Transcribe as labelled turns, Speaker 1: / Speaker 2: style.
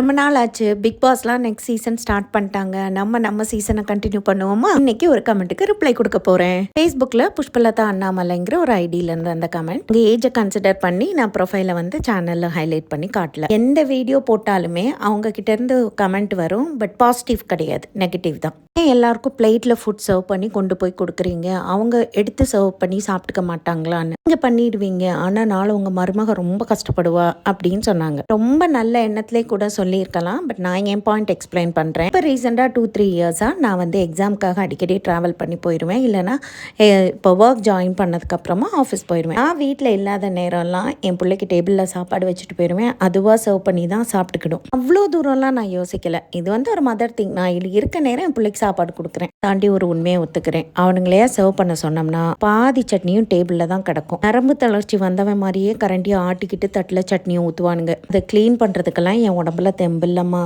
Speaker 1: ரொம்ப நாள் ஆச்சு. பிக் பாஸ்லாம் நெக்ஸ்ட் சீசன் ஸ்டார்ட் பண்ணிட்டாங்க. நம்ம சீசனை கண்டினியூ பண்ணுவோமா? இன்னைக்கு ஒரு கமெண்ட்டுக்கு ரிப்ளை கொடுக்க போறேன். ஃபேஸ்புக்ல புஷ்பலதா அண்ணாமலைங்கிற ஒரு ஐடியில இருந்து அந்த கமெண்ட். உங்க ஏஜை கன்சிடர் பண்ணி நான் ப்ரொஃபைல வந்து சேனல்ல ஹைலைட் பண்ணி காட்டல. எந்த வீடியோ போட்டாலுமே அவங்க கிட்ட இருந்து கமெண்ட் வரும். பட் பாசிட்டிவ் கிடையாது, நெகட்டிவ் தான். எல்லாருக்கும் பிளேட்ல ஃபுட் சர்வ் பண்ணி கொண்டு போய் கொடுக்குறீங்க, அவங்க எடுத்து சர்வ் பண்ணி சாப்பிட்டுக்க மாட்டாங்களான்னு நீங்க பண்ணிடுவீங்க. ஆனா நாளை உங்க மருமக ரொம்ப கஷ்டப்படுவா அப்படின்னு சொன்னாங்க. ரொம்ப நல்ல எண்ணத்திலே கூட சொல்லியிருக்கலாம். பட் நான் என் பாயிண்ட் எக்ஸ்பிளைன் பண்ணுறேன். இப்போ ரீசெண்டாக 2-3 இயர்ஸாக நான் வந்து எக்ஸாமுக்காக அடிக்கடி ட்ராவல் பண்ணி போயிடுவேன். இல்லைனா இப்போ ஒர்க் ஜாயின் பண்ணதுக்கப்புறமா ஆஃபீஸ் போயிடுவேன். நான் வீட்டில் இல்லாத நேரம்லாம் என் பிள்ளைக்கு டேபிளில் சாப்பாடு வச்சுட்டு போயிடுவேன். அதுவாக சர்வ் பண்ணி தான் சாப்பிட்டுக்கிடும். அவ்வளோ தூரம்லாம் நான் யோசிக்கலை. இது வந்து ஒரு மதர் திங். நான் இருக்க நேரம் என் பிள்ளைக்கு சாப்பாடு கொடுக்குறேன். தாண்டி ஒரு உண்மையை ஒத்துக்கிறேன். அவனுங்களையே சர்வ் பண்ண சொன்னோம்னா பாதி சட்னியும் டேபிளில் தான் கிடக்கும். நரம்பு தளர்ச்சி வந்தவன் மாதிரியே கரண்டியை ஆட்டிக்கிட்டு தட்டில் சட்னியும் ஊற்றுவானுங்க. அதை க்ளீன் பண்ணுறதுக்கெல்லாம் என் உடம்புல தெம்பில்லம்மா.